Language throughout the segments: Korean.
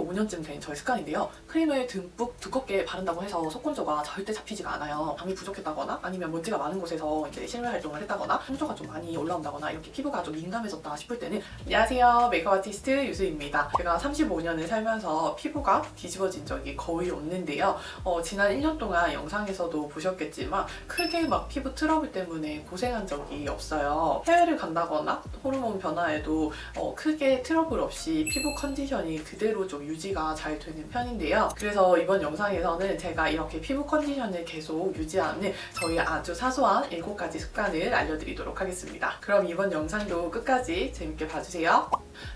15년쯤 된 저의 습관인데요. 크림을 듬뿍 두껍게 바른다고 해서 속건조가 절대 잡히지가 않아요. 밤이 부족했다거나 아니면 먼지가 많은 곳에서 이제 실내 활동을 했다거나 홍조가 좀 많이 올라온다거나 이렇게 피부가 좀 민감해졌다 싶을 때는 안녕하세요, 메이크업 아티스트 유수입니다. 제가 35년을 살면서 피부가 뒤집어진 적이 거의 없는데요. 지난 1년 동안 영상에서도 보셨겠지만 크게 막 피부 트러블 때문에 고생한 적이 없어요. 해외를 간다거나 호르몬 변화에도 크게 트러블 없이 피부 컨디션이 그대로 좀 유지가 잘 되는 편인데요. 그래서 이번 영상에서는 제가 이렇게 피부 컨디션을 계속 유지하는 저희 아주 사소한 7가지 습관을 알려드리도록 하겠습니다. 그럼 이번 영상도 끝까지 재밌게 봐주세요.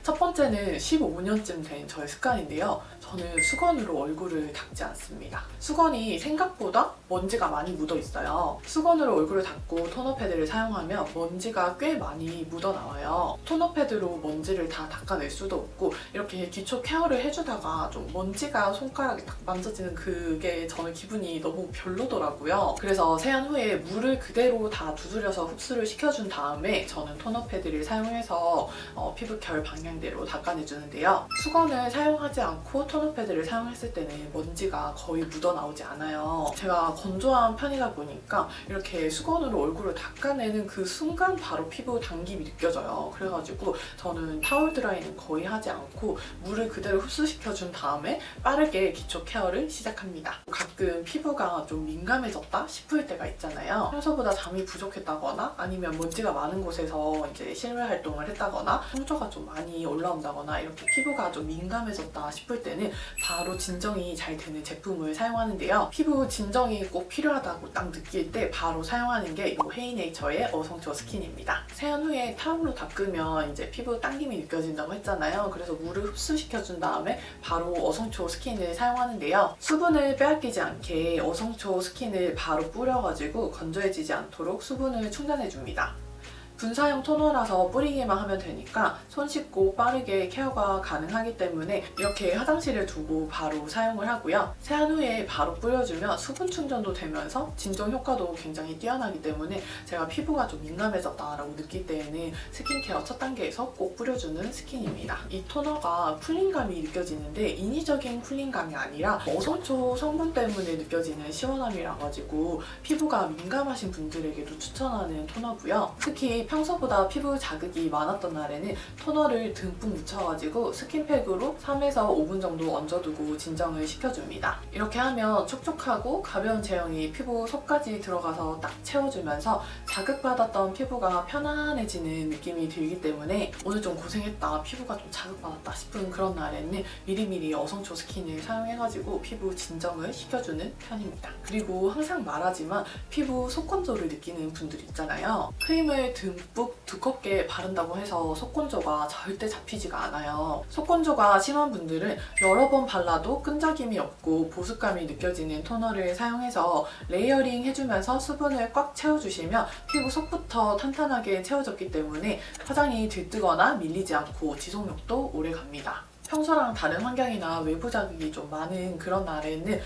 첫 번째는 15년쯤 된 저의 습관인데요. 저는 수건으로 얼굴을 닦지 않습니다. 수건이 생각보다 먼지가 많이 묻어 있어요. 수건으로 얼굴을 닦고 토너 패드를 사용하면 먼지가 꽤 많이 묻어 나와요. 토너 패드로 먼지를 다 닦아낼 수도 없고 이렇게 기초 케어를 해주다가 좀 먼지가 손가락에 딱 만져지는 그게 저는 기분이 너무 별로더라고요. 그래서 세안 후에 물을 그대로 다 두드려서 흡수를 시켜준 다음에 저는 토너 패드를 사용해서 피부 결 방향대로 닦아내주는데요. 수건을 사용하지 않고 토너 패드를 사용했을 때는 먼지가 거의 묻어 나오지 않아요. 제가 건조한 편이다 보니까 이렇게 수건으로 얼굴을 닦아내는 그 순간 바로 피부 당김이 느껴져요. 그래가지고 저는 타월 드라이는 거의 하지 않고 물을 그대로 흡수시켜준 다음에 빠르게 기초 케어를 시작합니다. 가끔 피부가 좀 민감해졌다 싶을 때가 있잖아요. 평소보다 잠이 부족했다거나 아니면 먼지가 많은 곳에서 이제 실외 활동을 했다거나 홍조가 좀 많이 올라온다거나 이렇게 피부가 좀 민감해졌다 싶을 때는 바로 진정이 잘 되는 제품을 사용하는데요. 피부 진정이 꼭 필요하다고 딱 느낄 때 바로 사용하는 게 이 헤이네이처의 어성초 스킨입니다. 세안 후에 타올로 닦으면 이제 피부 당김이 느껴진다고 했잖아요. 그래서 물을 흡수시켜준 다음에 바로 어성초 스킨을 사용하는데요. 수분을 빼앗기지 않게 어성초 스킨을 바로 뿌려가지고 건조해지지 않도록 수분을 충전해줍니다. 분사형 토너라서 뿌리기만 하면 되니까 손 씻고 빠르게 케어가 가능하기 때문에 이렇게 화장실에 두고 바로 사용을 하고요. 세안 후에 바로 뿌려주면 수분 충전도 되면서 진정 효과도 굉장히 뛰어나기 때문에 제가 피부가 좀 민감해졌다라고 느낄 때에는 스킨케어 첫 단계에서 꼭 뿌려주는 스킨입니다. 이 토너가 쿨링감이 느껴지는데 인위적인 쿨링감이 아니라 어성초 성분 때문에 느껴지는 시원함이라 가지고 피부가 민감하신 분들에게도 추천하는 토너고요. 특히 평소보다 피부 자극이 많았던 날에는 토너를 듬뿍 묻혀가지고 스킨팩으로 3에서 5분 정도 얹어두고 진정을 시켜줍니다. 이렇게 하면 촉촉하고 가벼운 제형이 피부 속까지 들어가서 딱 채워주면서 자극받았던 피부가 편안해지는 느낌이 들기 때문에 오늘 좀 고생했다, 피부가 좀 자극받았다 싶은 그런 날에는 미리미리 어성초 스킨을 사용해가지고 피부 진정을 시켜주는 편입니다. 그리고 항상 말하지만 피부 속건조를 느끼는 분들 있잖아요. 크림을 듬뿍 두껍게 바른다고 해서 속건조가 절대 잡히지가 않아요. 속건조가 심한 분들은 여러 번 발라도 끈적임이 없고 보습감이 느껴지는 토너를 사용해서 레이어링 해주면서 수분을 꽉 채워주시면 피부 속부터 탄탄하게 채워졌기 때문에 화장이 들뜨거나 밀리지 않고 지속력도 오래 갑니다. 평소랑 다른 환경이나 외부 자극이 좀 많은 그런 날에는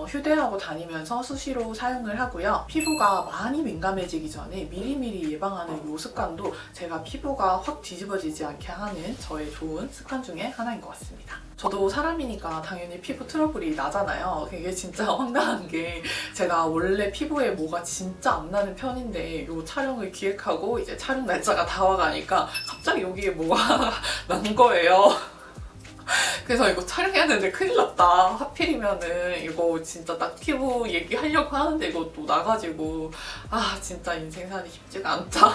휴대하고 다니면서 수시로 사용을 하고요. 피부가 많이 민감해지기 전에 미리미리 예방하는 이 습관도 제가 피부가 확 뒤집어지지 않게 하는 저의 좋은 습관 중에 하나인 것 같습니다. 저도 사람이니까 당연히 피부 트러블이 나잖아요. 이게 진짜 황당한 게 제가 원래 피부에 뭐가 진짜 안 나는 편인데 이 촬영을 기획하고 이제 촬영 날짜가 다가가니까 갑자기 여기에 뭐가 난 거예요. 그래서 이거 촬영해야 되는데 큰일 났다. 하필이면은 이거 진짜 딱 피부 얘기하려고 하는데 이거 또 나가지고 진짜 인생 살이 쉽지가 않다.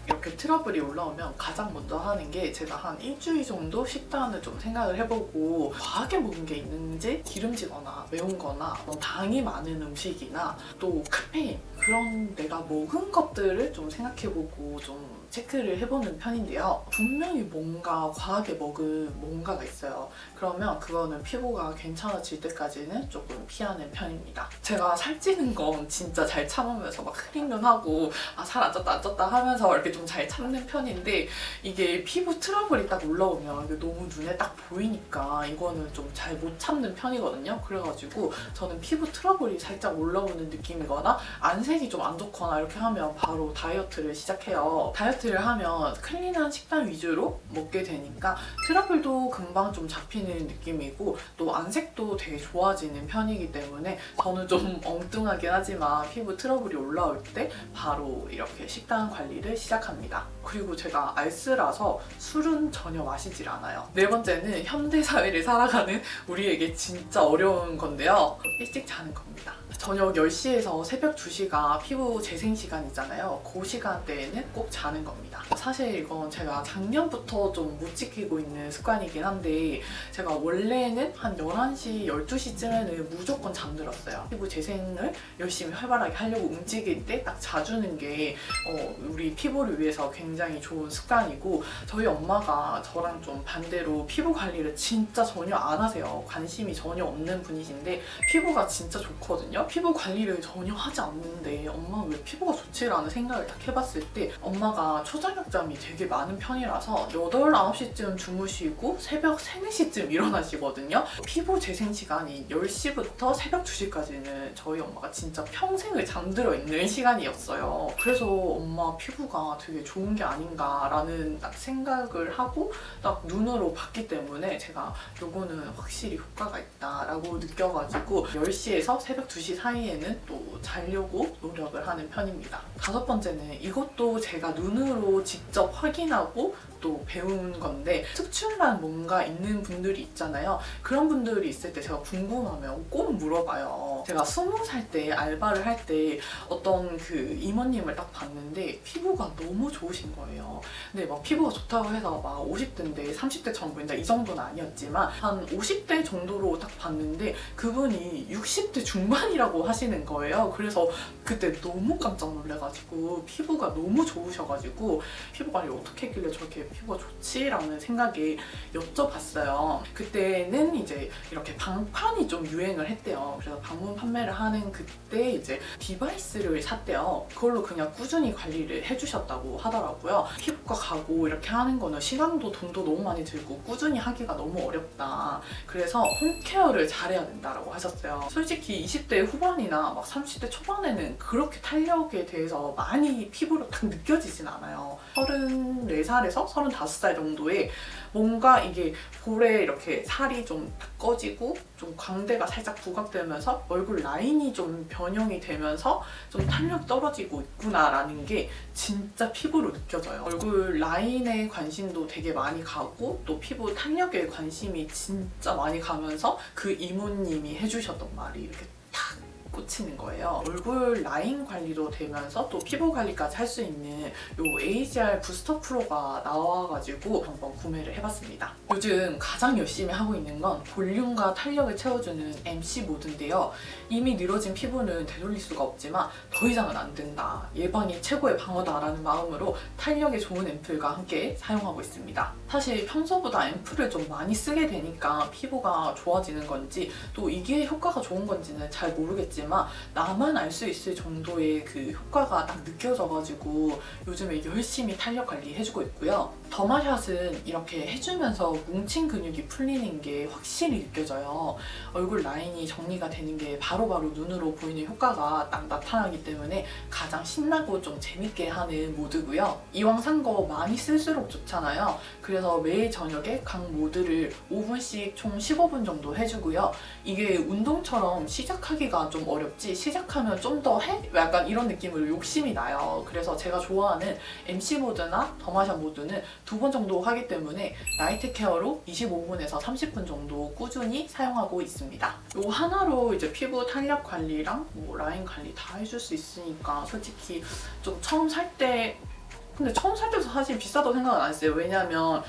이렇게 트러블이 올라오면 가장 먼저 하는 게 제가 한 일주일 정도 식단을 좀 생각을 해보고 과하게 먹은 게 있는지 기름지거나 매운 거나 당이 많은 음식이나 또 카페인 그런 내가 먹은 것들을 좀 생각해보고 좀 체크를 해보는 편인데요. 분명히 뭔가 과하게 먹은 뭔가가 있어요. 그러면 그거는 피부가 괜찮아질 때까지는 조금 피하는 편입니다. 제가 살찌는 건 진짜 잘 참으면서 막 흐링눈하고 살 안 쪘다 안 쪘다 하면서 이렇게 좀 잘 참는 편인데 이게 피부 트러블이 딱 올라오면 이게 너무 눈에 딱 보이니까 이거는 좀 잘 못 참는 편이거든요. 그래가지고 저는 피부 트러블이 살짝 올라오는 느낌이거나 안색이 좀 안 좋거나 이렇게 하면 바로 다이어트를 시작해요. 다이어트 다이어트를 하면 클린한 식단 위주로 먹게 되니까 트러블도 금방 좀 잡히는 느낌이고 또 안색도 되게 좋아지는 편이기 때문에 저는 좀 엉뚱하긴 하지만 피부 트러블이 올라올 때 바로 이렇게 식단 관리를 시작합니다. 그리고 제가 알쓰라서 술은 전혀 마시질 않아요. 네 번째는 현대사회를 살아가는 우리에게 진짜 어려운 건데요. 일찍 자는 겁니다. 저녁 10시에서 새벽 2시가 피부 재생 시간이잖아요. 그 시간대에는 꼭 자는 겁니다. 사실 이건 제가 작년부터 좀 못 지키고 있는 습관이긴 한데 제가 원래는 한 11시, 12시쯤에는 무조건 잠들었어요. 피부 재생을 열심히 활발하게 하려고 움직일 때 딱 자주는 게 우리 피부를 위해서 굉장히 좋은 습관이고 저희 엄마가 저랑 좀 반대로 피부 관리를 진짜 전혀 안 하세요. 관심이 전혀 없는 분이신데 피부가 진짜 좋거든요. 피부 관리를 전혀 하지 않는데 엄마 왜 피부가 좋지라는 생각을 딱 해봤을 때 엄마가 초저녁잠이 되게 많은 편이라서 8, 9시쯤 주무시고 새벽 3, 4시쯤 일어나시거든요. 피부 재생 시간이 10시부터 새벽 2시까지는 저희 엄마가 진짜 평생을 잠들어 있는 시간이었어요. 그래서 엄마 피부가 되게 좋은 게 아닌가라는 딱 생각을 하고 딱 눈으로 봤기 때문에 제가 요거는 확실히 효과가 있다라고 느껴가지고 10시에서 새벽 2시 사이에는 또 자려고 노력을 하는 편입니다. 5번째는 이것도 제가 눈으로 직접 확인하고 또 배운 건데 특출난 뭔가 있는 분들이 있잖아요. 그런 분들이 있을 때 제가 궁금하면 꼭 물어봐요. 제가 20살 때 알바를 할 때 어떤 그 임원님을 딱 봤는데 피부가 너무 좋으신 거예요. 근데 막 피부가 좋다고 해서 막 50대인데 30대처럼 보인다 이 정도는 아니었지만 한 50대 정도로 딱 봤는데 그분이 60대 중반이라고 하시는 거예요. 그래서 그때 너무 깜짝 놀래가지고 피부가 너무 좋으셔가지고 피부 관리 어떻게 했길래 저렇게 피부가 좋지? 라는 생각에 여쭤봤어요. 그때는 이제 이렇게 방판이 좀 유행을 했대요. 그래서 방문 판매를 하는 그때 이제 디바이스를 샀대요. 그걸로 그냥 꾸준히 관리를 해주셨다고 하더라고요. 피부과 가고 이렇게 하는 거는 시간도 돈도 너무 많이 들고 꾸준히 하기가 너무 어렵다. 그래서 홈케어를 잘해야 된다라고 하셨어요. 솔직히 20대 후반이나 막 30대 초반에는 그렇게 탄력에 대해서 많이 피부로 딱 느껴지진 않아요. 34살에서 35살 정도에 뭔가 이게 볼에 이렇게 살이 좀 꺼지고 좀 광대가 살짝 부각되면서 얼굴 라인이 좀 변형이 되면서 좀 탄력 떨어지고 있구나라는 게 진짜 피부로 느껴져요. 얼굴 라인에 관심도 되게 많이 가고 또 피부 탄력에 관심이 진짜 많이 가면서 그 이모님이 해주셨던 말이 이렇게 탁 꽂히는 거예요. 얼굴 라인 관리도 되면서 또 피부 관리까지 할 수 있는 요 AGR 부스터 프로가 나와가지고 한번 구매를 해봤습니다. 요즘 가장 열심히 하고 있는 건 볼륨과 탄력을 채워주는 MC 모드인데요. 이미 늘어진 피부는 되돌릴 수가 없지만 더 이상은 안 된다. 예방이 최고의 방어다라는 마음으로 탄력에 좋은 앰플과 함께 사용하고 있습니다. 사실 평소보다 앰플을 좀 많이 쓰게 되니까 피부가 좋아지는 건지 또 이게 효과가 좋은 건지는 잘 모르겠지만 나만 알 수 있을 정도의 그 효과가 딱 느껴져가지고 요즘에 열심히 탄력 관리 해주고 있고요. 더마샷은 이렇게 해주면서 뭉친 근육이 풀리는 게 확실히 느껴져요. 얼굴 라인이 정리가 되는 게 바로바로 눈으로 보이는 효과가 딱 나타나기 때문에 가장 신나고 좀 재밌게 하는 모드고요. 이왕 산 거 많이 쓸수록 좋잖아요. 그래서 매일 저녁에 각 모드를 5분씩 총 15분 정도 해주고요. 이게 운동처럼 시작하기가 좀 어렵지 시작하면 좀 더 해? 약간 이런 느낌으로 욕심이 나요. 그래서 제가 좋아하는 MC 모드나 더마샷 모드는 2번 정도 하기 때문에 나이트 케어로 25분에서 30분 정도 꾸준히 사용하고 있습니다. 이 하나로 이제 피부 탄력 관리랑 뭐 라인 관리 다 해줄 수 있으니까 솔직히 좀 처음 살 때 근데 처음 살 때도 사실 비싸다고 생각은 안 했어요. 왜냐면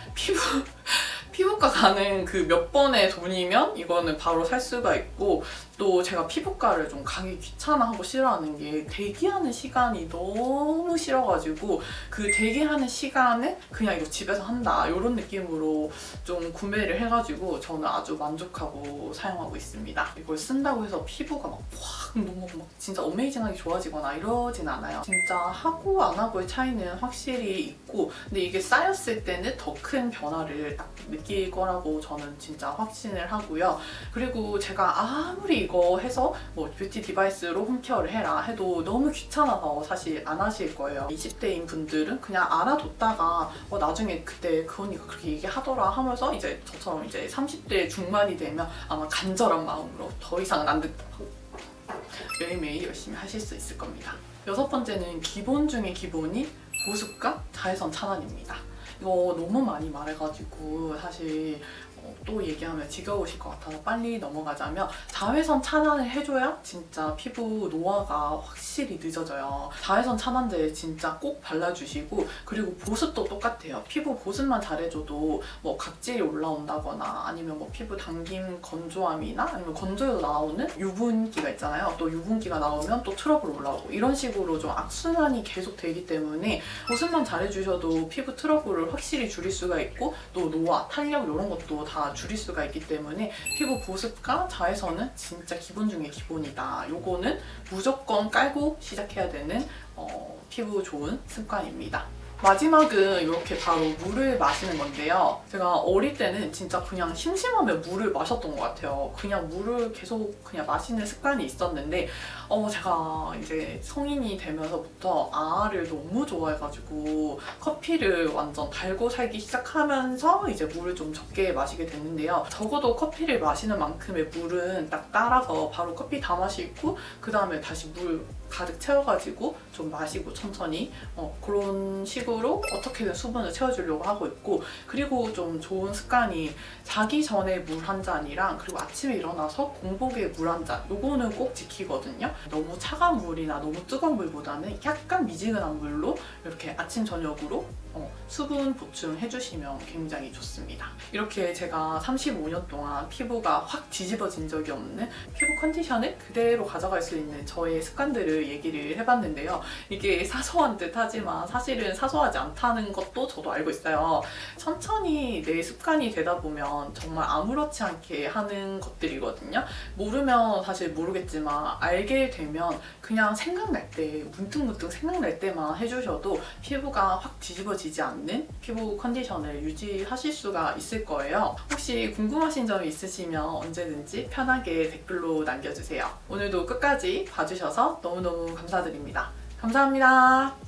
피부과 가는 그 몇 번의 돈이면 이거는 바로 살 수가 있고 또 제가 피부과를 좀 가기 귀찮아하고 싫어하는 게 대기하는 시간이 너무 싫어가지고 그 대기하는 시간에 그냥 이거 집에서 한다 이런 느낌으로 좀 구매를 해가지고 저는 아주 만족하고 사용하고 있습니다. 이걸 쓴다고 해서 피부가 막 확 너무 막 진짜 어메이징하게 좋아지거나 이러진 않아요. 진짜 하고 안 하고의 차이는 확실히 있고 근데 이게 쌓였을 때는 더 큰 변화를 딱 느끼 이길 거라고 저는 진짜 확신을 하고요. 그리고 제가 아무리 이거 해서 뭐 뷰티 디바이스로 홈케어를 해라 해도 너무 귀찮아서 사실 안 하실 거예요. 20대인 분들은 그냥 알아뒀다가 나중에 그때 그 언니가 그렇게 얘기하더라 하면서 이제 저처럼 이제 30대 중반이 되면 아마 간절한 마음으로 더 이상은 안 듣고 매일매일 열심히 하실 수 있을 겁니다. 6번째는 기본 중에 기본이 보습과 자외선 차단입니다. 이거 너무 많이 말해가지고 사실 또 얘기하면 지겨우실 것 같아서 빨리 넘어가자면, 자외선 차단을 해줘야 진짜 피부 노화가 확실히 늦어져요. 자외선 차단제 진짜 꼭 발라주시고, 그리고 보습도 똑같아요. 피부 보습만 잘해줘도 뭐 각질이 올라온다거나 아니면 뭐 피부 당김 건조함이나 아니면 건조해서 나오는 유분기가 있잖아요. 또 유분기가 나오면 또 트러블 올라오고 이런 식으로 좀 악순환이 계속 되기 때문에 보습만 잘해주셔도 피부 트러블을 확실히 줄일 수가 있고, 또 노화, 탄력 이런 것도 다 줄일 수가 있기 때문에 피부 보습과 자외선은 진짜 기본 중에 기본이다. 요거는 무조건 깔고 시작해야 되는 피부 좋은 습관입니다. 마지막은 이렇게 바로 물을 마시는 건데요. 제가 어릴 때는 진짜 그냥 심심하면 물을 마셨던 것 같아요. 그냥 물을 계속 그냥 마시는 습관이 있었는데 제가 이제 성인이 되면서부터 아아를 너무 좋아해가지고 커피를 완전 달고 살기 시작하면서 이제 물을 좀 적게 마시게 됐는데요. 적어도 커피를 마시는 만큼의 물은 딱 따라서 바로 커피 다 마시고 그 다음에 다시 물 가득 채워가지고 좀 마시고 천천히 그런 식으로 어떻게든 수분을 채워주려고 하고 있고, 그리고 좀 좋은 습관이 자기 전에 물 한 잔이랑 그리고 아침에 일어나서 공복에 물 한 잔, 요거는 꼭 지키거든요. 너무 차가운 물이나 너무 뜨거운 물보다는 약간 미지근한 물로 이렇게 아침 저녁으로 수분 보충해주시면 굉장히 좋습니다. 이렇게 제가 35년 동안 피부가 확 뒤집어진 적이 없는 피부 컨디션을 그대로 가져갈 수 있는 저의 습관들을 얘기를 해봤는데요. 이게 사소한 듯 하지만 사실은 사소하지 않다는 것도 저도 알고 있어요. 천천히 내 습관이 되다 보면 정말 아무렇지 않게 하는 것들이거든요. 모르면 사실 모르겠지만 알게 되면 그냥 생각날 때, 문득문득 생각날 때만 해주셔도 피부가 확 뒤집어지지 않는 피부 컨디션을 유지하실 수가 있을 거예요. 혹시 궁금하신 점이 있으시면 언제든지 편하게 댓글로 남겨주세요. 오늘도 끝까지 봐주셔서 너무너무 감사드립니다. 감사합니다.